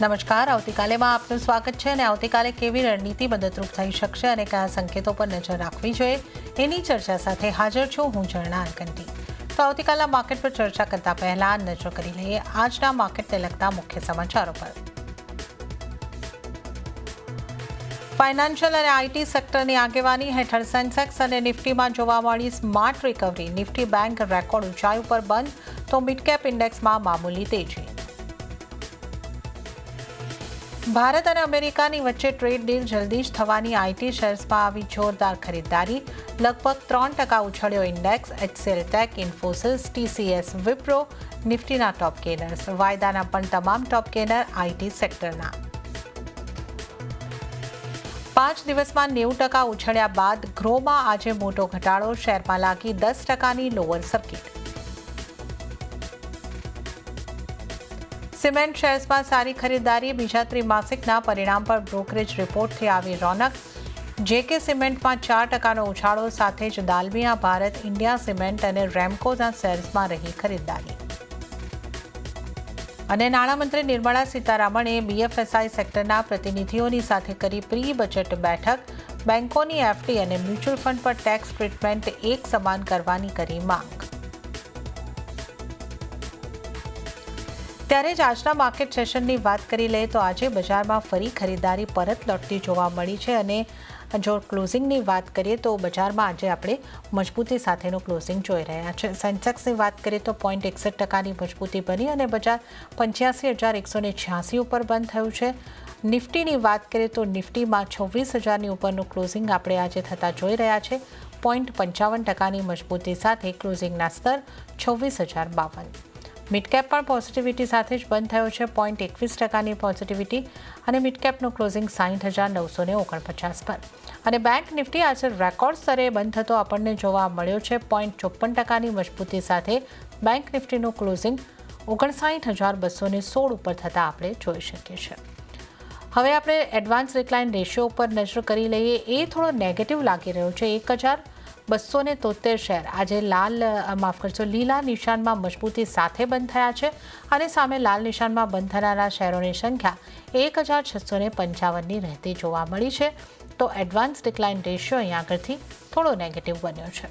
નમસ્કાર. આવતીકાલેમાં આપનું સ્વાગત છે અને આવતીકાલે કેવી રણનીતિ મદદરૂપ થઈ શકશે અને કયા સંકેતો પર નજર રાખવી જોઈએ એની ચર્ચા સાથે હાજર છું હું ઝરણા અરકંટી. તો આવતીકાલના માર્કેટ પર ચર્ચા કરતા પહેલા નજર કરી લઈએ આજના માર્કેટને લગતા મુખ્ય સમાચારો પર. ફાઇનાન્શિયલ અને આઈટી સેક્ટરની આગેવાની હેઠળ સેન્સેક્સ અને નિફ્ટીમાં જોવા મળી smart recovery. Nifty bank record ઊંચાઈ ઉપર બંધ તો મિડ કેપ ઇન્ડેક્સમાં મામૂલી તેજી. ભારત અને અમેરિકાની વચ્ચે ટ્રેડ ડીલ જલ્દી જ થવાની. આઈટી શેર્સમાં આવી જોરદાર ખરીદદારી. લગભગ 3% ઉછળ્યો ઇન્ડેક્સ. એચસીએલ ટેક, ઇન્ફોસિસ, ટીસીએસ, વિપ્રો નિફ્ટીના ટોપ ગેનર્સ. વાયદાના પણ તમામ ટોપ ગેનર આઈટી સેક્ટરના. 5 દિવસમાં 90% ઉછળ્યા બાદ ગ્રોમાં આજે મોટો ઘટાડો. શેરમાં લાગી 10%ની લોઅર સર્કિટ. સિમેન્ટ શેર્સમાં સારી ખરીદારી. બીજા ત્રિમાસિકના પરિણામ પર બ્રોકરેજ રિપોર્ટથી આવી રોનક. જેકે સિમેન્ટમાં 4%નો ઉછાળો સાથે જ દાલમિયા ભારત, ઇન્ડિયા સિમેન્ટ અને રેમકોના શેર્સમાં રહી ખરીદારી. અને નાણામંત્રી નિર્મલા સીતારામણે બીએફએસઆઈ સેક્ટરના પ્રતિનિધિઓની સાથે કરી પ્રી બજેટ બેઠક. બેન્કોની એફડી અને મ્યુચ્યુઅલ ફંડ પર ટેક્સ ટ્રીટમેન્ટ એક સમાન કરવાની કરી માંગ. ત્યારે જ આજના માર્કેટ સેશનની વાત કરી લઈએ તો આજે બજારમાં ફરી ખરીદારી પરત લौटતી જોવા મળી છે અને જો ક્લોઝિંગની વાત કરીએ તો બજારમાં આજે આપણે મજબૂતી સાથેનું ક્લોઝિંગ જોઈ રહ્યા છે. સેન્સેક્સની વાત કરીએ તો 0.61%ની મજબૂતી બની અને બજાર 85,186 ઉપર બંધ થયું છે. નિફ્ટીની વાત કરીએ તો નિફ્ટીમાં 26,000ની ઉપરનું ક્લોઝિંગ આપણે આજે થતા જોઈ રહ્યા છે. 0.55%ની મજબૂતી સાથે ક્લોઝિંગના સ્તર 26,052. મિડકેપ પણ પોઝિટિવિટી સાથે જ બંધ થયો છે. 0.21%ની પોઝિટિવિટી અને મિડકેપનું ક્લોઝિંગ 60,949 પર. અને બેંક નિફ્ટી આજે રેકોર્ડ સ્તરે બંધ થતો આપણને જોવા મળ્યો છે. 0.54%ની મજબૂતી સાથે બેંક નિફ્ટીનું ક્લોઝિંગ 59,216 ઉપર થતાં આપણે જોઈ શકીએ છીએ. હવે આપણે એડવાન્સ ડિક્લાઇન રેશિયો ઉપર નજર કરી લઈએ. એ થોડો નેગેટિવ લાગી રહ્યો છે. 1,273 શેર આજે લીલા નિશાનમાં મજબૂતી સાથે બંધ થયા છે અને સામે લાલ નિશાનમાં બંધ થનારા શેરોની સંખ્યા 1,655ની રહેતી જોવા મળી છે. તો એડવાન્સ ડિક્લાઇન રેશિયો અહીંયા આગળથી થોડો નેગેટિવ બન્યો છે.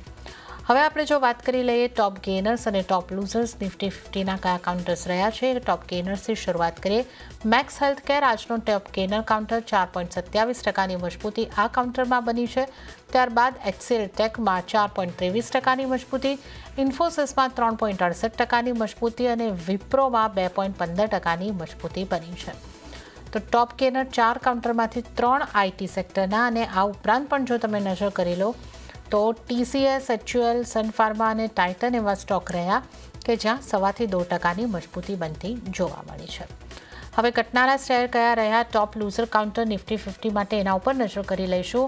હવે આપણે જો વાત કરી લઈએ ટોપ ગેનર્સ અને ટોપ લૂઝર્સ નિફ્ટી 50ના કયા કાઉન્ટર્સ રહ્યા છે. ટોપ ગેનર્સથી શરૂઆત કરીએ. મેક્સ હેલ્થકેર આજનો ટોપ ગેનર કાઉન્ટર 4.27%ની મજબૂતી આ કાઉન્ટરમાં બની છે. ત્યારબાદ એચસીએલ ટેકમાં 4.23%ની મજબૂતી, ઇન્ફોસિસમાં 3.68%ની મજબૂતી અને વિપ્રોમાં 2.15%ની મજબૂતી બની છે. તો ટોપ ગેનર 4 કાઉન્ટરમાંથી 3 આઈટી સેક્ટરના અને આ ઉપરાંત પણ જો તમે નજર કરી લો તો ટીસીએસ, એચયુએલ, સન ફાર્મા અને ટાઇટન એવા સ્ટોક રહ્યા કે જ્યાં 2.25%ની મજબૂતી બનતી જોવા મળી છે. હવે ઘટનારા શેર કયા રહ્યા ટોપ લૂઝર કાઉન્ટર નિફ્ટી 50 માટે એના ઉપર નજર કરી લઈશું.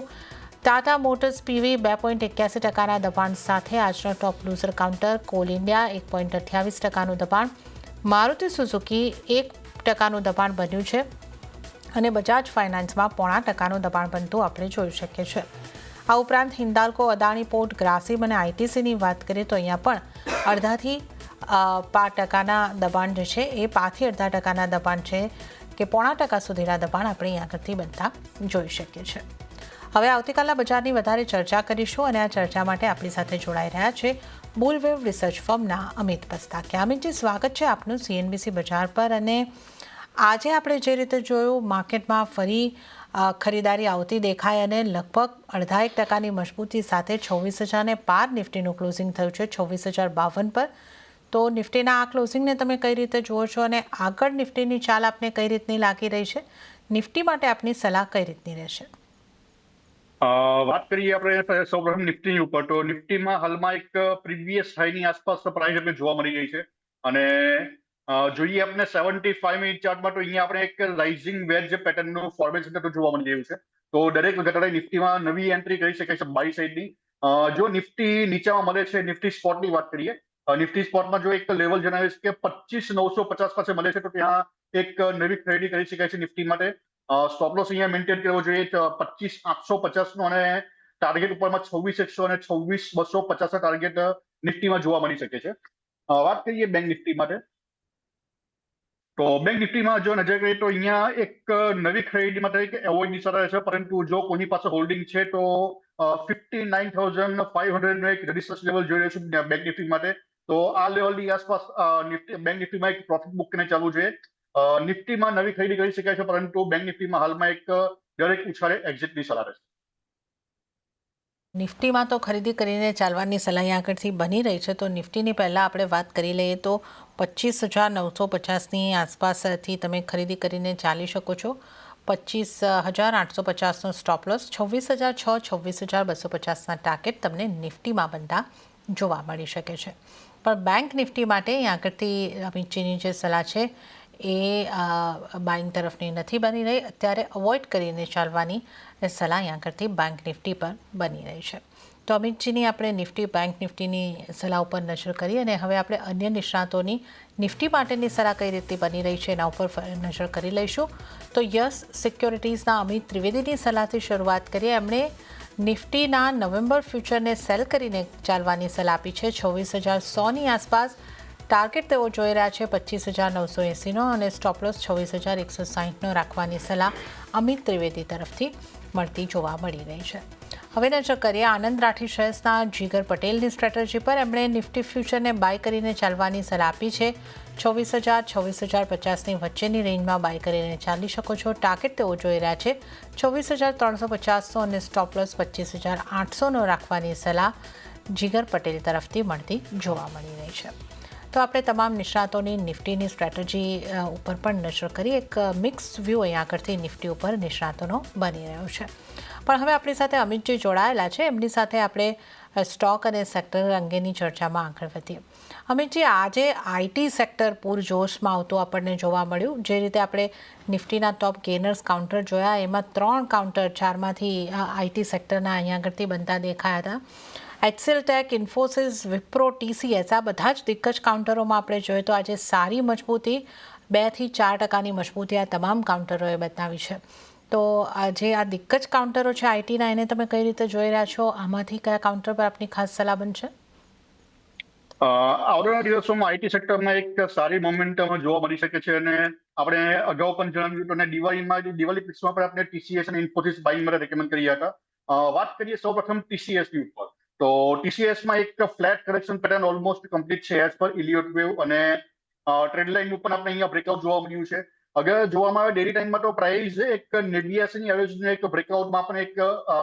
ટાટા મોટર્સ પીવી 2.81%ના દબાણ સાથે આજનો ટોપ લૂઝર કાઉન્ટર. કોલ ઇન્ડિયા 1.28%નું દબાણ. મારુતિ સુઝુકી 1%નું દબાણ બન્યું છે અને બજાજ ફાઇનાન્સમાં 0.5%નું દબાણ બનતું આપણે જોઈ શકીએ છીએ. આ ઉપરાંત હિન્દાલ્કો, અદાણી પોર્ટ, ગ્રાસિમ અને આઈટીસીની વાત કરીએ તો અહીંયા પણ 0.5%ના દબાણ જે છે એ 5.5%ના દબાણ છે કે 0.5% સુધીના દબાણ આપણે અહીંયા આગળથી બનતા જોઈ શકીએ છીએ. હવે આવતીકાલના બજારની વધારે ચર્ચા કરીશું અને આ ચર્ચા માટે આપણી સાથે જોડાઈ રહ્યા છે બુલવેવ રિસર્ચ ફર્મના અમિત પસ્તાકિયા. અમિતજી, સ્વાગત છે આપનું સીએનબીસી બજાર પર. અને આજે આપણે જે રીતે જોયું માર્કેટમાં ફરી ખરીદારી આવતી દેખાય અને લગભગ 0.5%ની મજબૂતી સાથે 26,000ને પાર નિફ્ટીનું ક્લોઝિંગ થયું છે 26,052 પર. તો નિફ્ટીના આ ક્લોઝિંગને તમે કઈ રીતે જુઓ છો અને આગળ નિફ્ટીની ચાલ આપને કઈ રીતની લાગી રહી છે? નિફ્ટી માટે આપની સલાહ કઈ રીતની રહેશે? વાત કરીએ આપણે સૌપ્રથમ નિફ્ટી ઉપર તો નિફ્ટીમાં હાલમાં એક પ્રીવિયસ હાઈની આસપાસ પ્રાઇસ આપણે જોવા મળી રહી છે અને જોઈએ આપણે 75 મિનિટ ચાર્ટમાં તો અહીંયા આપણે એક રાઇઝિંગ વેજ પેટર્નનું ફોર્મેશન જોવા મળી રહ્યું છે. તો દરેક ઘટાડે નિફ્ટીમાં નવી એન્ટ્રી કરી શકાય છે બાય સાઈડની. જો નિફ્ટી નીચામાં મળે છે, નિફ્ટી સ્પોટની વાત કરીએ, નિફ્ટી સ્પોટમાં જો એક લેવલ જણાવીશ કે 25,950 પાસે મળે છે તો ત્યાં એક નવી ખરીદી કરી શકાય છે નિફ્ટી માટે. સ્ટોપ લોસ અહીંયા મેન્ટેન કરવો જોઈએ 25,850નો અને ટાર્ગેટ ઉપરમાં 26,100 અને 26,250 ટાર્ગેટ નિફ્ટીમાં જોવા મળી શકે છે. વાત કરીએ બેંક નિફ્ટી માટે તો બેંક નિફ્ટીમાં જો નજર કરીએ તો અહીંયા એક નવી ખરીદી માટે એવોર્ડની સલાહ છે, પરંતુ જો કોઈની પાસે હોલ્ડિંગ છે તો 59,500 એક રેઝિસ્ટન્સ લેવલ જોઈ રહ્યો છું બેંક નિફ્ટી માટે. તો આ લેવલની આસપાસ બેંક નિફ્ટીમાં એક પ્રોફિટ બુક કરીને ચાલવું જોઈએ. નિફ્ટીમાં નવી ખરીદી કરી શકાય છે, પરંતુ બેંક નિફ્ટીમાં હાલમાં એક દરેક ઉછાળે એક્ઝિટની સલાહ રહેશે. નિફ્ટીમાં તો ખરીદી કરીને ચાલવાની સલાહ આગળથી બની રહી છે. તો નિફ્ટીની પહેલાં આપણે વાત કરી લઈએ તો 25,950ની આસપાસથી તમે ખરીદી કરીને ચાલી શકો છો. 25,850નો સ્ટોપ લોસ, 26,006, 26,250ના ટાર્ગેટ તમને નિફ્ટીમાં બનતા જોવા મળી શકે છે. પણ બેંક નિફ્ટી માટે આગળથી અમિતજીની જે સલાહ છે એ બાઇંગ તરફની નથી બની રહી. અત્યારે અવોઇડ કરીને ચાલવાની સલાહ આગળથી બેંક નિફ્ટી પર બની રહી છે. તો અમિતજીની આપણે નિફ્ટી બેંક નિફ્ટીની સલાહ ઉપર નજર કરી અને હવે આપણે અન્ય નિષ્ણાતોની નિફ્ટી માટેની સલાહ કઈ રીતે બની રહી છે એના ઉપર નજર કરી લઈશું. તો યસ સિક્યોરિટીઝના અમિત ત્રિવેદીની સલાહથી શરૂઆત કરીએ. એમણે નિફ્ટીના નવેમ્બર ફ્યુચરને સેલ કરીને ચાલવાની સલાહ આપી છે. 26,100ની આસપાસ ટાર્ગેટ તેઓ જોઈ રહ્યા છે 25,980નો અને સ્ટોપલોસ 26,160નો રાખવાની સલાહ અમિત ત્રિવેદી તરફથી મળતી જોવા મળી રહી છે. હવે નજર કરીએ આનંદ રાઠી શેર્સના જીગર પટેલની સ્ટ્રેટેજી પર. એમણે નિફ્ટી ફ્યુચરને બાય કરીને ચાલવાની સલાહ આપી છે. 26,000, 26,050ની વચ્ચેની રેન્જમાં બાય કરીને ચાલી શકો છો. ટાર્ગેટ તેઓ જોઈ રહ્યા છે 26,350નો અને સ્ટોપલોસ 25,800નો રાખવાની સલાહ જીગર પટેલ તરફથી મળતી જોવા મળી રહી છે. તો આપણે તમામ નિષ્ણાતોની નિફ્ટીની સ્ટ્રેટેજી ઉપર પણ નજર કરી. એક મિક્સ વ્યૂ અહીંયા આગળથી નિફ્ટી ઉપર નિષ્ણાતોનો બની રહ્યો છે. પણ હવે આપણી સાથે અમિતજી જોડાયેલા છે. એમની સાથે આપણે સ્ટોક અને સેક્ટર અંગેની ચર્ચામાં આગળ વધીએ. અમિતજી, આજે આઈટી સેક્ટર પૂરજોશમાં આવતું આપણને જોવા મળ્યું. જે રીતે આપણે નિફ્ટીના ટોપ ગેનર્સ કાઉન્ટર જોયા, એમાં 3 કાઉન્ટર 4માંથી આઈટી સેક્ટરના અહીંયા આગળથી બનતા દેખાયા હતા. HCL tech, Infosys, Wipro, TCS આ બધા જ દિગ્ગજ કાઉન્ટરોમાં આપણે જોઈએ તો આજે સારી મજબૂતી 2 થી 4% મજબૂતી આ તમામ કાઉન્ટરોએ બતાવી છે. તો આજે આ દિગ્ગજ કાઉન્ટરો છે આઈટીના, એને તમે કઈ રીતે જોઈ રહ્યા છો? આમાંથી કયા કાઉન્ટર પર આપની ખાસ સલાહ બનશે? આવનારા દિવસોમાં આઈટી સેક્ટરમાં એક સારી મોમેન્ટમ જોવા મળી શકે છે અને આપણે અગાઉ પણ જણાવ્યું હતું અને દિવાળી પિક્સમાં પણ આપણે ટીસીએસ અને ઇન્ફોસિસ બાઇંગ માટે રેકમેન્ડ કર્યા હતા. વાત કરીએ સૌપ્રથમ ટીસીએસની ઉપર. તો ટીસીએસમાં એક flat correction pattern almost complete છે એઝ પર ઇલિયોટ વેવ અને ટ્રેન્ડ લાઇન ઉપર આપણે અહીંયા બ્રેકઆઉટ જોવા મળ્યું છે. અગર જોવામાં આવે ડેલી ટાઈમમાં તો પ્રાઇસ એક 89ની એવરેજનું એક બ્રેકઆઉટમાં પણ એક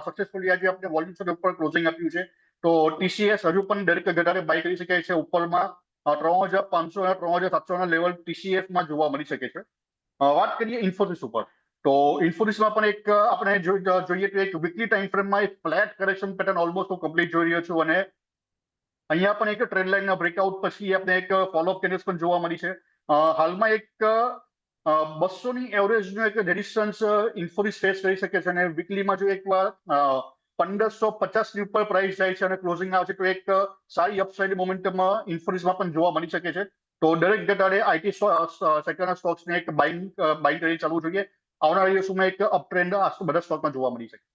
સક્સેસફુલી આજે આપણે વોલ્યુમ ઉપર ક્લોઝિંગ આપ્યું છે. તો ટીસીએસ હજુ પણ દરેક ઘટાડે બાય કરી શકાય છે. ઉપરમાં 3,500 અને 3,700ના લેવલ ટીસીએસમાં જોવા મળી શકે છે. વાત કરીએ ઇન્ફોસિસ ઉપર. તો ઇન્ફોસિસમાં પણ એક આપણે જોઈએ તો એક વીકલી ટાઈમ ફ્રેમમાં એક flat correction pattern almost complete જોઈ રહ્યો છું અને અહીંયા પણ એક ટ્રેન્ડ લાઇનના બ્રેકઆઉટ પછી આપણે એક ફોલોઅપ કેન્ડલ્સ પણ જોવા મળી છે. હાલમાં એક 200ની એવરેજનું એક રેઝિસ્ટન્સ ઇન્ફોસિસ ફેસ કરી શકે છે અને વીકલીમાં જો એકવાર 1,550ની ઉપર પ્રાઇસ જાય છે અને ક્લોઝિંગ આવે છે તો એક સારી અપસાઇડ મોમેન્ટમ ઇન્ફોસિસમાં પણ જોવા મળી શકે છે. તો દરેક ઘટાડે આઈટી સેક્ટરના સ્ટોક્સને એક બાઇંગ કરી ચાલવું જોઈએ. આવનારા દિવસોમાં એક અપ ટ્રેન્ડ બધા સ્ટોકમાં જોવા મળી શકે.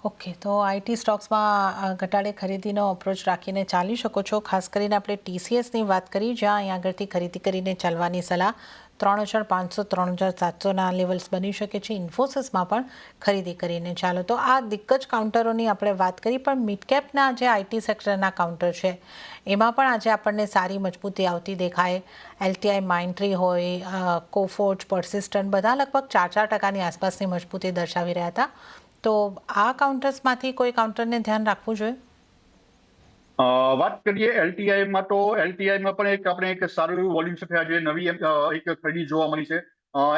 ઓકે, તો આઈટી સ્ટોક્સમાં ઘટાડે ખરીદીનો અપ્રોચ રાખીને ચાલી શકો છો. ખાસ કરીને આપણે ટીસીએસની વાત કરી, જ્યાં અહીં આગળથી ખરીદી કરીને ચાલવાની સલાહ 3,500, 3,700ના લેવલ્સ બની શકે છે. ઇન્ફોસિસમાં પણ ખરીદી કરીને ચાલો. તો આ દિગ્ગજ કાઉન્ટરોની આપણે વાત કરી, પણ મિડકેપના જે આઈટી સેક્ટરના કાઉન્ટર છે એમાં પણ આજે આપણને સારી મજબૂતી આવતી દેખાય. એલટીઆઈ, માઇન્ડટ્રી હોય, કોફોર્જ, પર્સિસ્ટન્ટ બધા લગભગ 4% આસપાસની મજબૂતી દર્શાવી રહ્યા હતા. તો આ કાઉન્ટર્સમાંથી કોઈ કાઉન્ટરને ધ્યાન રાખવું જોઈએ? વાત કરીએ એલટીઆઈમાં તો એલટીઆઈમાં પણ આપણે એક સારું એવું વોલ્યુમ સાથે આજે નવી એક ખરીદી જોવા મળી છે.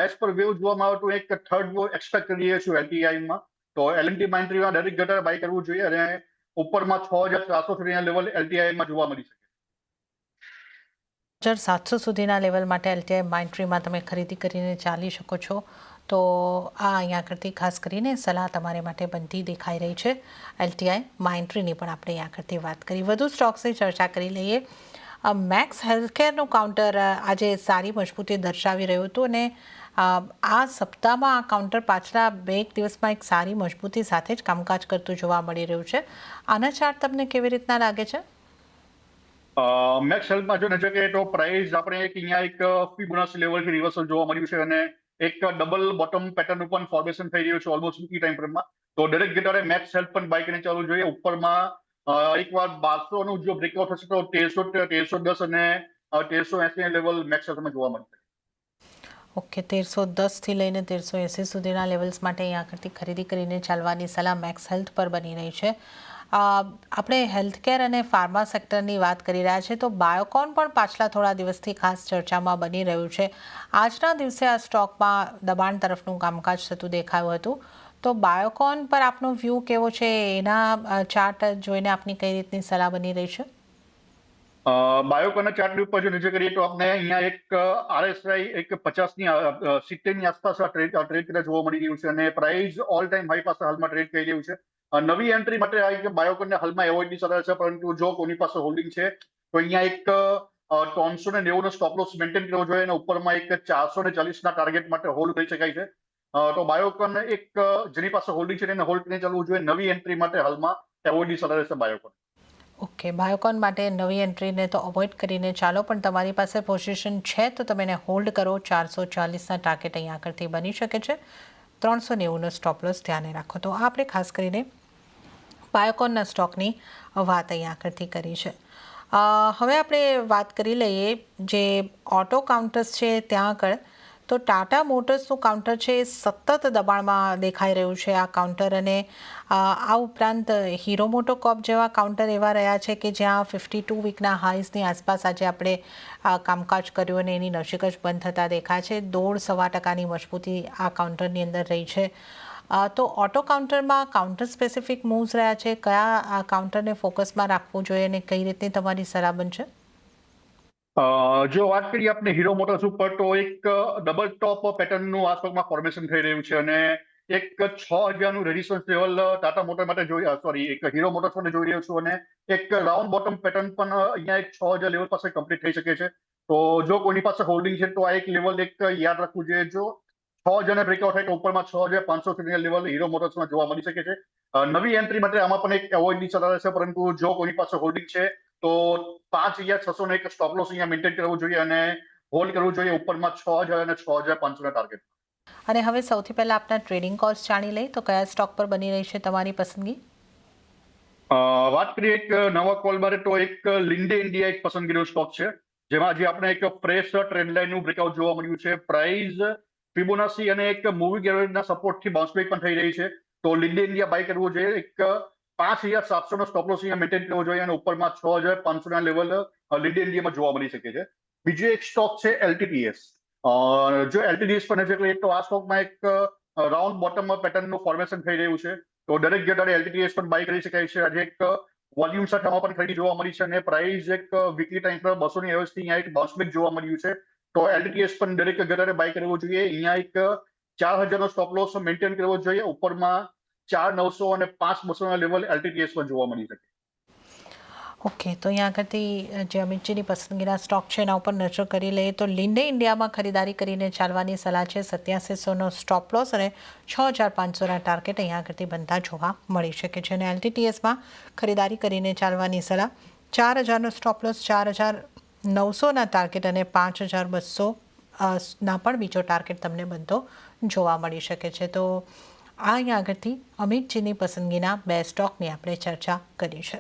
એઝ પર વેવ જોવામાં આવે તો એક થર્ડ વેવ એક્સપેક્ટ કરીએ છીએ એલટીઆઈમાં. તો એલએનટી માઇન્ડટ્રીમાં દરેક ઘટાડે બાય કરવું જોઈએ અને ઉપરમાં 6,400 સુધીના લેવલ એલટીઆઈમાં જોવા મળી શકે. 700 સુધીના લેવલ માટે એલટીઆઈ માઇન્ડટ્રીમાં તમે ખરીદી કરીને ચાલી શકો છો. તો આ અહીંયા આગળથી ખાસ કરીને સલાહ તમારે માટે બનતી દેખાઈ રહી છે. એલટીઆઈ માઇન્ડટ્રીની પણ આપણે અહીંયા આગળથી વાત કરી. વધુ સ્ટોક્સની ચર્ચા કરી લઈએ. મેક્સ હેલ્થકેરનું કાઉન્ટર આજે સારી મજબૂતી દર્શાવી રહ્યું હતું અને આ સપ્તાહમાં આ કાઉન્ટર પાછલા 2 દિવસમાં એક સારી મજબૂતી સાથે જ કામકાજ કરતું જોવા મળી રહ્યું છે. આના ચાર્ટ તમને કેવી રીતના લાગે છે? મેક્સ હેલ્થમાં જો નજર કરીએ તો પ્રાઇસ આપણે એક અહીંયા એક ફિબોનાચી લેવલથી રિવર્સલ જોવા મળ્યું છે અને એક ડબલ બોટમ પેટર્ન ઉપર ફોર્મેશન થઈ રહ્યું છે ઓલમોસ્ટ વીકલી ટાઈમ ફ્રેમમાં. તો દરેક ગેટરે મેક્સ હેલ્થ પણ બાય કરીને ચાલુ જોઈએ. ઉપરમાં એકવાર 1200 નું જો બ્રેકઆઉટ થશે તો 1310 અને 1380 લેવલ મેક્સ હેલ્થમાં જોવા મળશે. ઓકે, 1310થી લઈને 1380 સુધીના લેવલ્સ માટે અહીં આગળથી ખરીદી કરીને ચાલવાની સલાહ મેક્સ હેલ્થ પર બની રહી છે. આપણે હેલ્થકેર અને ફાર્મા સેક્ટરની વાત કરી રહ્યા છીએ, તો બાયોકોન પણ પાછલા થોડા દિવસથી ખાસ ચર્ચામાં બની રહ્યું છે. આજના દિવસે આ સ્ટોકમાં દબાણ તરફનું કામકાજ થતું દેખાયું હતું. તો બાયોકોન પર આપનો વ્યૂ કેવો છે? એના ચાર્ટ જોઈને આપની કઈ રીતની સલાહ બની રહી છે? બાયોકોનના ચાર્ટની ઉપર જો નજર કરીએ તો આપણે અહીંયા એક RSI એક 50ની 70ની આસપાસ ટ્રેડ કરતા જોવા મળી રહ્યું છે અને પ્રાઇસ ઓલ ટાઈમ હાઈ પાસે હાલમાં ટ્રેડ કરી રહ્યું છે. નવી એન્ટ્રી માટે આ એક બાયોકોનને હાલમાં એવોઇડની સલાહ છે, પરંતુ જો કોની પાસે હોલ્ડિંગ છે તો અહીંયા એક 390નો સ્ટોપ લોસ મેન્ટેન કરવો જોઈએ અને ઉપરમાં એક 440ના ટાર્ગેટ માટે હોલ્ડ કરી શકાય છે. તો બાયોકોન એક જેની પાસે હોલ્ડિંગ છે તેને હોલ્ડ કરીને ચાલવું જોઈએ. નવી એન્ટ્રી માટે હાલમાં એવોઇડની સલાહ રહેશે બાયોકોન. ઓકે, બાયોકોન માટે નવી એન્ટ્રીને તો અવોઇડ કરીને ચાલો, પણ તમારી પાસે પોઝિશન છે તો તમે એને હોલ્ડ કરો. 440ના ટાર્ગેટ અહીં આગળથી બની શકે છે. 390નો સ્ટોપ લોસ ધ્યાને રાખો. તો આપણે ખાસ કરીને બાયોકોનના સ્ટોકની વાત અહીં આગળથી કરી છે. હવે આપણે વાત કરી લઈએ જે ઓટો કાઉન્ટર્સ છે ત્યાં આગળ. તો ટાટા મોટર્સનું કાઉન્ટર છે એ સતત દબાણમાં દેખાઈ રહ્યું છે આ કાઉન્ટર, અને આ ઉપરાંત હીરો મોટોકોર્પ જેવા કાઉન્ટર એવા રહ્યા છે કે જ્યાં 52 વીકના હાઈઝની આસપાસ આજે આપણે કામકાજ કર્યું અને એની નજીક જ બંધ થતા દેખાય છે. 1.5-2% મજબૂતી આ કાઉન્ટરની અંદર રહી છે. તો ઓટો કાઉન્ટરમાં કાઉન્ટર સ્પેસિફિક મૂવ્સ રહ્યા છે. કયા આ કાઉન્ટરને ફોકસમાં રાખવું જોઈએ અને કઈ રીતની તમારી સલાહ બનશે? જો વાત કરીએ આપણે હીરો મોટર્સ ઉપર તો એક ડબલ ટોપ પેટર્નનું આ સ્ટોકમાં ફોર્મેશન થઈ રહ્યું છે અને એક 6000નું રેઝિસ્ટન્સ લેવલ ટાટા મોટર માટે એક હીરો મોટર્સ માટે જોઈ રહ્યો છું અને એક રાઉન્ડ બોટમ પેટર્ન પણ અહીંયા એક 6000 લેવલ પાસે કમ્પ્લીટ થઈ શકે છે. તો જો કોઈની પાસે હોલ્ડિંગ છે તો આ એક લેવલ એક યાદ રાખવું જોઈએ. જો 6000ને બ્રેકઆઉટ થાય તો ઉપરમાં 6500 સુધીના લેવલ હીરો મોટર્સમાં જોવા મળી શકે છે. નવી એન્ટ્રી માટે આમાં પણ એક એવોઇડની સલાહ રહેશે, પરંતુ જો કોઈની પાસે હોલ્ડિંગ છે તો 5600નો એક સ્ટોપ લોસ અહીંયા મેન્ટેન કરવું જોઈએ અને હોલ્ડ કરવું જોઈએ ઉપરમાં 6000 અને 6500ના ટાર્ગેટ. અને હવે સૌથી પહેલાં આપના ટ્રેડિંગ કોસ્ટ જાણી લઈ, તો કયા સ્ટોક પર બની રહી છે તમારી પસંદગી? વાત કરીએ એક નવા કોલ બારે તો એક લિન્ડે ઇન્ડિયા એક પસંદગીનો સ્ટોક છે, જેમાં આજે આપણે એક ફ્રેશ ટ્રેન્ડ લાઇનનું બ્રેકઆઉટ જોવા મળ્યું છે. પ્રાઇસ ફિબોનાચી અને એક મૂવિંગ એવરેજના સપોર્ટથી બાઉન્સ બેક પણ થઈ રહી છે. તો લિન્ડે ઇન્ડિયા બાય કરવું જોઈએ. એક 5700નો સ્ટોપ લોસ અહીંયા મેન્ટેન કરવો જોઈએ અને ઉપરમાં 6500ના લેવલ લિન્ડે ઇન્ડિયામાં જોવા મળી શકે છે. બીજો એક સ્ટોક છે LTTS. જો LTTS પર નજર કરીએ તો આ સ્ટોકમાં એક રાઉન્ડ બોટમ પેટર્નનું ફોર્મેશન થઈ રહ્યું છે. તો દરેક જગ્યાએ LTTS પણ બાય કરી શકાય છે. આજે એક વોલ્યુમ સાથે આમાં પણ ખરીદી જોવા મળી છે અને પ્રાઇસ એક વીકલી ટાઈમ પર 200ની એવરેજથી અહીંયા એક બાઉન્સ બેક જોવા મળ્યું છે. તો LTTS પણ દરેક જગ્યાએ બાય કરવો જોઈએ. અહીંયા એક 4000નો સ્ટોપ લોસ મેન્ટેન કરવો જોઈએ. ઉપરમાં 4900 અને 5200ના લેવલ LTTS પર જોવા મળી શકે. ઓકે, તો અહીંયા આગળથી જે અમિતજીની પસંદગીના સ્ટોક છે એના ઉપર નજર કરી લઈએ તો લિન્ડે ઇન્ડિયામાં ખરીદારી કરીને ચાલવાની સલાહ છે. 8700નો સ્ટોપ લોસ અને 6500ના ટાર્ગેટ અહીંયા આગળથી બનતા જોવા મળી શકે છે. અને LTTSમાં ખરીદારી કરીને ચાલવાની સલાહ. 4000નો સ્ટોપ લોસ, 4900ના ટાર્ગેટ અને 5200 ના પણ બીજો ટાર્ગેટ તમને બનતો જોવા મળી શકે છે. તો આ અહીંયા આગળથી અમિતજીની પસંદગીના 2 સ્ટોકની આપણે ચર્ચા કરી છે.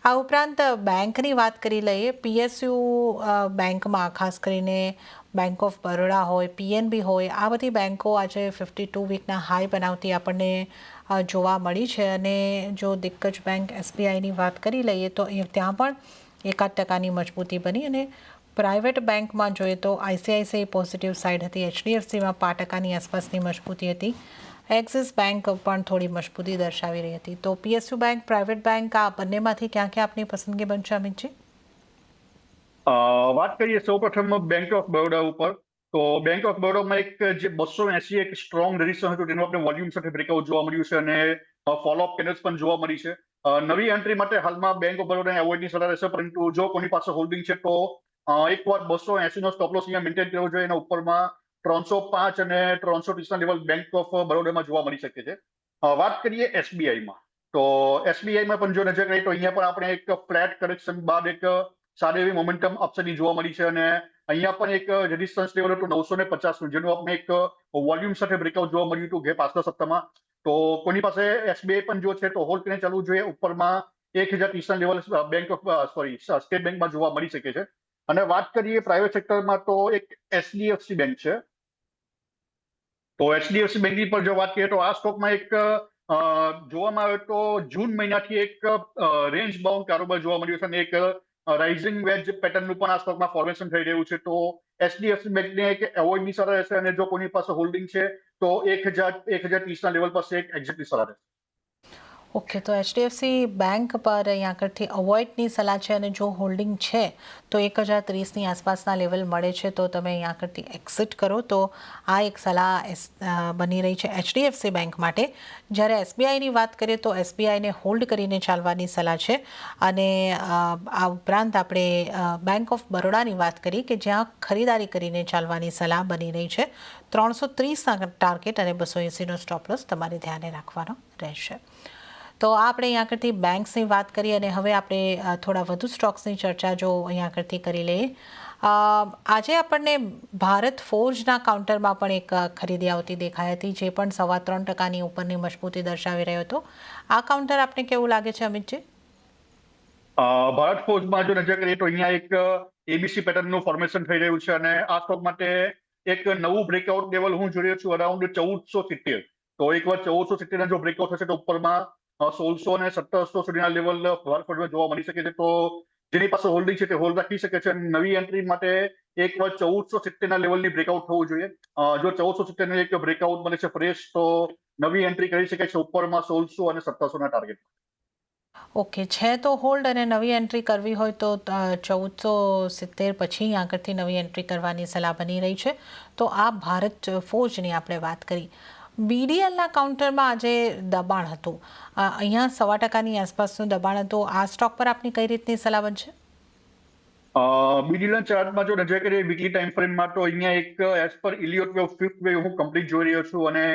આ ઉપરાંત બેંકની વાત કરી લઈએ. PSU બેંકમાં ખાસ કરીને બેંક ઓફ બરોડા હોય, PNB હોય, આ બધી બેંકો આજે 52 વીકના હાઈ બનાવતી આપણને જોવા મળી છે. અને જો દિગ્ગજ બેંક SBIની વાત કરી લઈએ તો ત્યાં પણ 1% મજબૂતી બની. અને પ્રાઇવેટ બેંકમાં જોઈએ તો ICICI પોઝિટિવ સાઇડ હતી, HDFCમાં 5% આસપાસની મજબૂતી હતી, એક્સિસ બેંક પણ થોડી મજબૂતી દર્શાવી રહી હતી. તો PSU બેંક, પ્રાઇવેટ બેંક, આ બંનેમાંથી ક્યાં ક્યાં આપની પસંદગી બનશે અમિતજી? વાત કરીએ સૌપ્રથમ બેંક ઓફ બરોડા ઉપર, તો બેંક ઓફ બરોડામાં એક જે 280 એક સ્ટ્રોંગ રેઝિસ્ટન્સ હતું તેનું આપણે વોલ્યુમ સાથે બ્રેકઆઉટ જોવા મળ્યું છે અને ફોલોઅપ કેન્ડલ્સ પણ જોવા મળી છે. નવી એન્ટ્રી માટે હાલમાં બેંક ઓફ બરોડાને એવોઇડની સલાહ રહેશે, પરંતુ જો કોની પાસે હોલ્ડિંગ છે તો એકવાર 280નો સ્ટોપ લોસ અહીંયા મેન્ટેન કરવો જોઈએ અને ઉપરમાં 305 અને 330ના લેવલ બેંક ઓફ બરોડામાં જોવા મળી શકે છે. વાત કરીએ SBIમાં, તો SBIમાં પણ જો નજર કરીએ તો અહીંયા પણ આપણે એક ફ્લેટ કરેક્શન બાદ એક સારી એવી મોમેન્ટમ અપસાઇડની જોવા મળી છે અને અહીંયા પણ એક રેઝિસ્ટન્સ લેવલ હતું 950 જેનું આપણે એક વોલ્યુમ સાથે બ્રેકઆઉટ જોવા મળ્યું હતું ગઈ પાછલા સપ્તાહમાં. તો કોની પાસે એસબીઆઈ પણ જો છે તો હોલ્ડ કરીને ચાલવું જોઈએ. ઉપરમાં 1030 લેવલ સ્ટેટ બેંકમાં જોવા મળી શકે છે. અને વાત કરીએ પ્રાઇવેટ સેક્ટરમાં તો એક એચડીએફસી બેંક છે. તો એચડીએફસી બેંકની પર જો વાત કરીએ તો આ સ્ટોકમાં એક જોવામાં આવે તો જૂન મહિનાથી એક રેન્જ બાઉન્ડ કારોબાર જોવા મળ્યો છે અને એક રાઇઝિંગ વેજ પેટર્નનું પણ આ સ્ટોકમાં ફોર્મેશન થઈ રહ્યું છે. તો એચડીએફસી બેંકને એક એવોર્ડની સારા રહેશે અને જો કોની પાસે હોલ્ડિંગ છે તો 1030 લેવલ પાસે એક એક્ઝિટની સારા રહેશે. ઓકે, તો એચડીએફસી બેંક પર અહીંયા આગળથી અવોઇડની સલાહ છે અને જો હોલ્ડિંગ છે તો 1030ની આસપાસના લેવલ મળે છે તો તમે અહીંયા આગળથી એક્ઝિટ કરો. તો આ એક સલાહ બની રહી છે એચડીએફસી બેંક માટે. જ્યારે એસબીઆઈની વાત કરીએ તો એસબીઆઈને હોલ્ડ કરીને ચાલવાની સલાહ છે. અને આ ઉપરાંત આપણે બેંક ઓફ બરોડાની વાત કરી કે જ્યાં ખરીદારી કરીને ચાલવાની સલાહ બની રહી છે. 330ના ટાર્ગેટ અને 280નો સ્ટોપ લોસ તમારે ધ્યાને રાખવાનો રહેશે. તો આપણે અહીંયા આગળથી બેંક્સની વાત કરીએ અને હવે આપણે થોડા વધુ સ્ટોક્સની ચર્ચા જો અહીંયા આગળથી કરી લઈએ. આજે આપણને ભારત ફોર્જના કાઉન્ટરમાં પણ એક ખરીદી આવતી દેખાઈ હતી જે પણ 3.25% ઉપરની મજબૂતી દર્શાવી રહ્યો હતો. આ કાઉન્ટર આપને કેવું લાગે છે અમિતજી? ભારત ફોર્જમાં જો નજર કરીએ તો અહીંયા એક એબીસી પેટર્નનું ફોર્મેશન થઈ રહ્યું છે અને આ સ્ટોક માટે એક નવું બ્રેકઆઉટ લેવલ હું જોઈ રહ્યો છું અરાઉન્ડ 1470. તો એકવાર 1470 જો બ્રેકઆઉટ થશે તો ઉપરમાં 1600 અને 1700 સુધીના લેવલ ભારત ફોર્જમાં જોવા મળી શકે છે. તો જેની પાસે હોલ્ડિંગ છે તે હોલ્ડ રાખી શકે છે. નવી એન્ટ્રી માટે એકવાર 1470ના લેવલની બ્રેકઆઉટ થવું જોઈએ. જો 1470નું એક બ્રેકઆઉટ બને છે ફ્રેશ તો નવી એન્ટ્રી કરી શકે છે ઉપરમાં 1600 અને 1700ના ટાર્ગેટ. ઓકે, છે તો હોલ્ડ અને નવી એન્ટ્રી કરવી હોય તો 1470 પછી આગળથી નવી એન્ટ્રી કરવાની સલાહ બની રહી છે. તો આ ભારત ફોર્જની આપણે વાત કરી. બીડીએલના કાઉન્ટરમાં આજે દબાણ હતું. અહીંયા 1.25%ની આસપાસનું દબાણ હતું. આ સ્ટોક પર આપની કઈ રીતની સલાહ બનશે? બીડીએલના ચાર્ટમાં જો નજર કરીએ વીકલી ટાઈમ ફ્રેમમાં તો અહીંયા એક as per Elliott wave fifth wave હું કમ્પ્લીટ જોઈ રહ્યો છું અને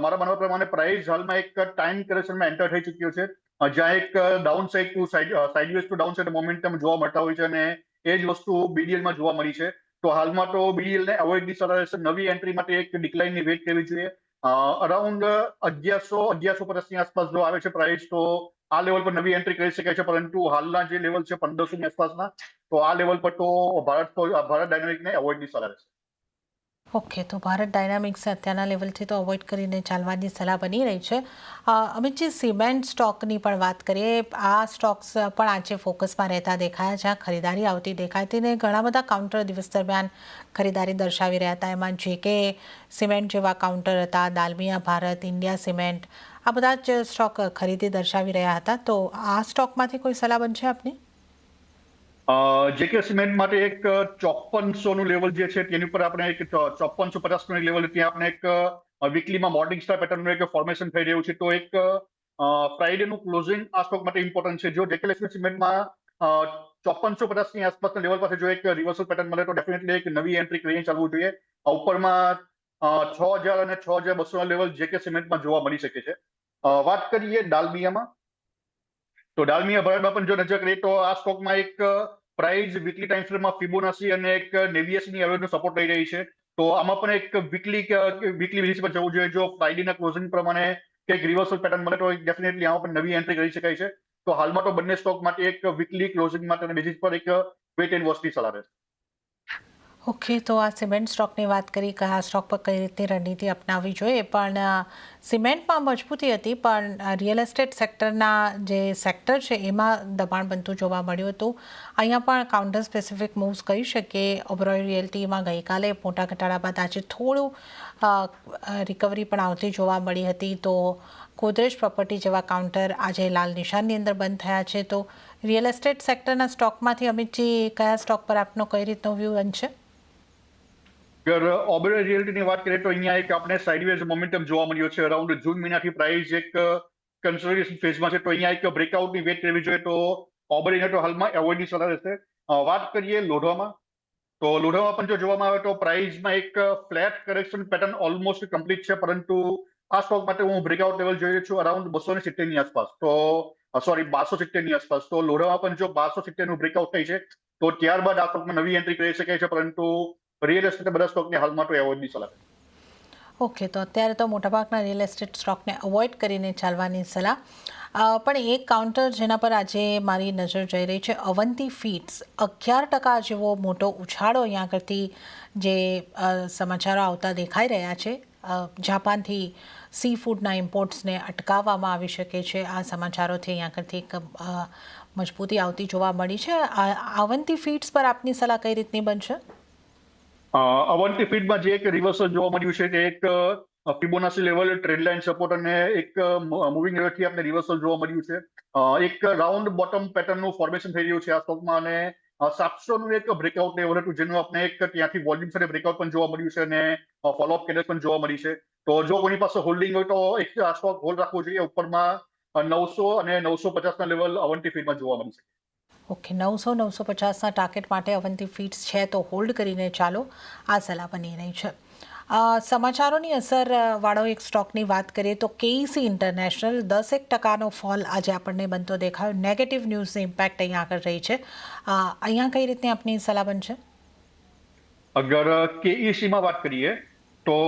મારા માનવા પ્રમાણે પ્રાઇસ હાલમાં એક ટાઈમ કરેક્શનમાં એન્ટર થઈ ચૂક્યો છે. જ્યાં એક downside to sideways to downside momentum જોવા મળતા હોય છે અને એ જ વસ્તુ બીડીએલમાં જોવા મળી છે. તો હાલમાં તો બીડીએલને અવોઇડની સલાહ રહેશે. નવી એન્ટ્રી માટે એક ડિક્લાઇનની વેટ કરવી જોઈએ. અરાઉન્ડ 1150ની આસપાસ જો આવે છે પ્રાઇસ તો આ લેવલ પર નવી એન્ટ્રી કરી શકાય છે. પરંતુ હાલના જે લેવલ છે 1500ની આસપાસના તો આ લેવલ પર તો ભારત ડાયનામિકને અવોઇડની સલાહ રહેશે. ઓકે, તો ભારત ડાયનામિક્સ અત્યારના લેવલથી તો અવોઇડ કરીને ચાલવાની સલાહ બની રહી છે. અમિતજી, સિમેન્ટ સ્ટોકની પણ વાત કરીએ. આ સ્ટોક્સ પણ આજે ફોકસમાં રહેતા દેખાયા જ્યાં ખરીદારી આવતી દેખાઈ હતી ને ઘણા બધા કાઉન્ટર દિવસ દરમિયાન ખરીદારી દર્શાવી રહ્યા હતા. એમાં જેકે સિમેન્ટ જેવા કાઉન્ટર હતા, દાલમિયા ભારત, ઇન્ડિયા સિમેન્ટ, આ બધા જ સ્ટોક ખરીદી દર્શાવી રહ્યા હતા. તો આ સ્ટોકમાંથી કોઈ સલાહ બનશે આપની? જેકે સિમેન્ટ માટે એક 5400નું લેવલ જે છે તેની ઉપર આપણે એક 5450નું લેવલ ત્યાં આપણે એક વીકલીમાં મોર્નિંગ સ્ટાર પેટર્નનું એક ફોર્મેશન થઈ રહ્યું છે. તો એક ફ્રાઇડેનું ક્લોઝિંગ આ સ્ટોક માટે ઇમ્પોર્ટન્ટ છે. જો જેકે લક્ષ્મી સિમેન્ટમાં 5450ની આસપાસના લેવલ પાસે જો એક રિવર્સલ પેટર્ન મળે તો ડેફિનેટલી એક નવી એન્ટ્રી કરીને ચાલવું જોઈએ. ઉપરમાં 6000 અને 6200ના લેવલ જેકે સિમેન્ટમાં જોવા મળી શકે છે. વાત કરીએ ડાલમિયામાં તો ડાલમિયા ભારતમાં પણ જો નજર કરીએ તો આ સ્ટોકમાં એક પ્રાઇસ વીકલી ટાઈમ ફ્રેમમાં ફિબોનાસી અને એક 89ની એવરેજનો સપોર્ટ લઈ રહી છે. તો આમાં પણ એક વીકલી બેઝિસ પર જવું જોઈએ. જો ફ્રાઇડેના ક્લોઝિંગ પ્રમાણે કંઈક રિવર્સલ પેટર્ન મળે તો ડેફિનેટલી આમાં પણ નવી એન્ટ્રી કરી શકાય છે. તો હાલમાં તો બંને સ્ટોક માટે એક વીકલી ક્લોઝિંગ માટેના બેઝિસ પર એક વેટ એન્ડ વોચની સલાહ રહેશે. ઓકે, તો આ સિમેન્ટ સ્ટોકની વાત કરી કે આ સ્ટોક પર કઈ રીતની રણનીતિ અપનાવવી જોઈએ. પણ સિમેન્ટમાં મજબૂતી હતી પણ રિયલ એસ્ટેટ સેક્ટરના જે સેક્ટર છે એમાં દબાણ બનતું જોવા મળ્યું હતું. અહીંયા પણ કાઉન્ટર સ્પેસિફિક મૂવ્સ કહી શકીએ. ઓબરોય રિયલ્ટીમાં ગઈકાલે મોટા ઘટાડા બાદ આજે થોડું રિકવરી પણ આવતી જોવા મળી હતી. તો ગોદરેજ પ્રોપર્ટી જેવા કાઉન્ટર આજે લાલ નિશાનની અંદર બંધ થયા છે. તો રિયલ એસ્ટેટ સેક્ટરના સ્ટોકમાંથી અમિતજી કયા સ્ટોક પર આપનો કઈ રીતનો વ્યૂ બનશે? અગર ઓબેરોય રિયલ્ટીની વાત કરીએ તો અહીંયા એક આપણે સાઇડવેઝ મોમેન્ટમ જોવા મળ્યો છે. અરાઉન્ડ જૂન મહિનાથી પ્રાઇસ એક કન્સોલિડેશન ફેઝમાં છે. તો અહીંયા એક બ્રેકઆઉટની વેટ કરવી જોઈએ. તો ઓબેરોયને તો હાલમાં એવોઇડની સલાહ રહેશે. વાત કરીએ લોઢામાં તો લોઢામાં પણ જો જોવામાં આવે તો પ્રાઇસમાં એક flat correction pattern almost complete છે. પરંતુ આ સ્ટોક માટે હું બ્રેકઆઉટ લેવલ જોઈ રહ્યો છું અરાઉન્ડ 270ની આસપાસ. તો 1270ની આસપાસ. તો લોઢામાં પણ જો 1270નું બ્રેકઆઉટ થઈ છે તો ત્યારબાદ આ સ્ટોકમાં નવી એન્ટ્રી કરી શકે છે, પરંતુ રિયલ એસ્ટેટ બધા સ્ટોકને હાલમાં તો એવોર્ડની સલાહ. ઓકે, તો અત્યારે તો મોટાભાગના રિયલ એસ્ટેટ સ્ટોકને અવોઇડ કરીને ચાલવાની સલાહ. પણ એક કાઉન્ટર જેના પર આજે મારી નજર જઈ રહી છે, અવંતી ફીડ્સ 11% જેવો મોટો ઉછાળો અહીંયા આગળથી જે સમાચારો આવતા દેખાઈ રહ્યા છે. જાપાનથી સી ફૂડના ઇમ્પોર્ટ્સને અટકાવવામાં આવી શકે છે. આ સમાચારોથી અહીંયા આગળથી એક મજબૂતી આવતી જોવા મળી છે. અવંતી ફીડ્સ પર આપની સલાહ કઈ રીતની બનશે? અવંતી ફીડમાં જે એક રિવર્સલ જોવા મળ્યું છે તે એક ફિબોનાચી લેવલ, ટ્રેન્ડ લાઇન સપોર્ટ અને એક મૂવિંગ એવરેજથી આપણે રિવર્સલ જોવા મળ્યું છે. એક રાઉન્ડ બોટમ પેટર્નનું ફોર્મેશન થઈ રહ્યું છે આ સ્ટોકમાં, અને 700નું એક બ્રેકઆઉટ લેવલ હતું જેનું આપણે એક ત્યાંથી વોલ્યુમ સાથે બ્રેકઆઉટ પણ જોવા મળ્યું છે અને ફોલોઅપ કેન્ડલ પણ જોવા મળી છે. તો જો કોઈની પાસે હોલ્ડિંગ હોય તો એક આ સ્ટોક હોલ્ડ રાખવો જોઈએ. ઉપરમાં 900 અને 950ના લેવલ અવંતી ફીડમાં જોવા મળી છે. ઓકે, 900-950ના ટાર્ગેટ માટે અવંતી ફીડ્સ છે તો હોલ્ડ કરીને ચાલો, આ સલાહ બની રહી છે. સમાચારોની અસર વાળો એક સ્ટોકની વાત કરીએ તો કેઈસી ઇન્ટરનેશનલ 10% ફોલ આજે આપણને બનતો દેખાયો. નેગેટિવ ન્યૂઝની ઇમ્પેક્ટ અહીંયા આગળ રહી છે. અહીંયા કઈ રીતની આપની સલાહ બનશે? અગર કેઈસીમાં વાત કરીએ તો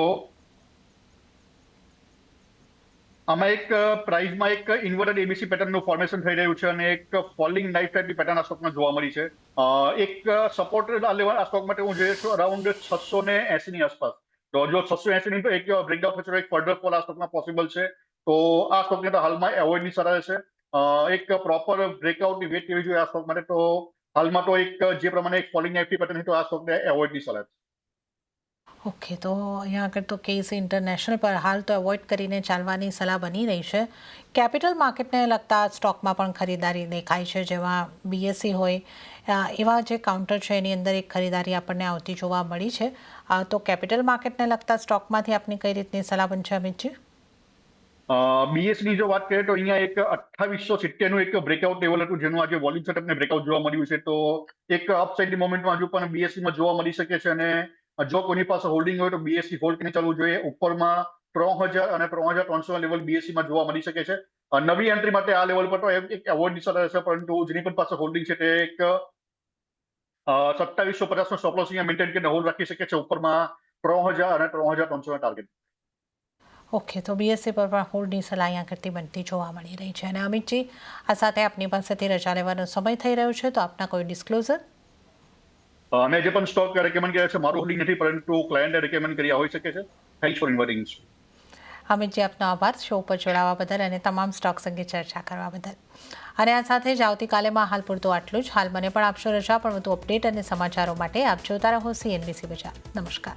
આમાં એક પ્રાઇસમાં એક ઇન્વર્ટેડ એબીસી પેટર્નનું ફોર્મેશન થઈ રહ્યું છે અને એક ફોલિંગ નાઇફ ટાઈપની પેટર્ન આ સ્ટોકમાં જોવા મળી છે. એક સપોર્ટ લેવલ આ સ્ટોક માટે હું જોઈએ છું અરાઉન્ડ 680ની આસપાસ. તો જો 680ની તો એક બ્રેકડાઉન પછી એક ફર્ધર ફોલ આ સ્ટોકમાં પોસિબલ છે. તો આ સ્ટોકને તો હાલમાં એવોઇડની સલાહ છે. એક પ્રોપર બ્રેકઆઉટની વેટ લેવી જોઈએ આ સ્ટોક માટે. તો હાલમાં તો એક જે પ્રમાણે એક ફોલિંગ નાઇફની પેટર્ન તો આ સ્ટોકને એવોઇડની સલાહ છે. ઓકે, તો અહીંયા આગળ તો કેઈસી ઇન્ટરનેશનલ પર હાલ તો અવોઇડ કરીને ચાલવાની સલાહ બની રહી છે. કેપિટલ માર્કેટને લગતા સ્ટોકમાં પણ ખરીદારી દેખાય છે, જેમાં બીએસસી હોય એવા જે કાઉન્ટર છે એની અંદર એક ખરીદારી આપણને આવતી જોવા મળી છે. તો કેપિટલ માર્કેટને લગતા સ્ટોકમાંથી આપની કઈ રીતની સલાહ બનશે, અમિતજી? બીએસની જો વાત કરીએ તો અહીંયા એક 2870નું એક બ્રેકઆઉટ લેવલ હતું જેનું આજે વોલ્યુમ સેટઅપને બ્રેકઆઉટ જોવા મળ્યું છે. તો એક અપસાઇડની મોમેન્ટમાં હજુ પણ બીએસસીમાં જોવા મળી શકે છે અને જો કોઈની પાસે હોલ્ડિંગ હોય તો બીએસસી હોલ્ડ કરીને ચાલવું જોઈએ. ઉપરમાં 3000 અને 3300 લેવલ બીએસસીમાં જોવા મળી શકે છે. નવી એન્ટ્રી માટે આ લેવલ પર તો એક એવોર્ડની સલાહ રહેશે, પરંતુ જેની પણ પાસે હોલ્ડિંગ છે તે એક 2750નો સ્ટોપ લોસ અહીંયા મેન્ટેન કરીને હોલ્ડ રાખી શકે છે. ઉપરમાં 3000 અને 3300ના ટાર્ગેટ. ઓકે, તો બીએસસી પર પણ હોલ્ડની સલાહ અહીંયા કરતી બનતી જોવા મળી રહી છે. અને અમિતજી, આ સાથે આપની પાસેથી રજા લેવાનો સમય થઈ રહ્યો છે, તો આપના કોઈ ડિસ્ક્લોઝર? મેં જે પણ સ્ટોક રેકમેન્ડ કર્યા છે મારું હોલ્ડિંગ નથી, પરંતુ ક્લાયન્ટે રેકમેન્ડ કર્યા હોઈ શકે છે. Thanks for inviting. અમિતજી, આપનો આભાર શો પર જોડાવા બદલ અને તમામ સ્ટોક્સ અંગે ચર્ચા કરવા બદલ. અને આ સાથે જ આવતીકાલેમાં હાલ પૂરતું આટલું જ. હાલ મને પણ આપશો રજા, પણ વધુ અપડેટ અને સમાચારો માટે આપ જોતા રહો CNBC બજાર. નમસ્કાર.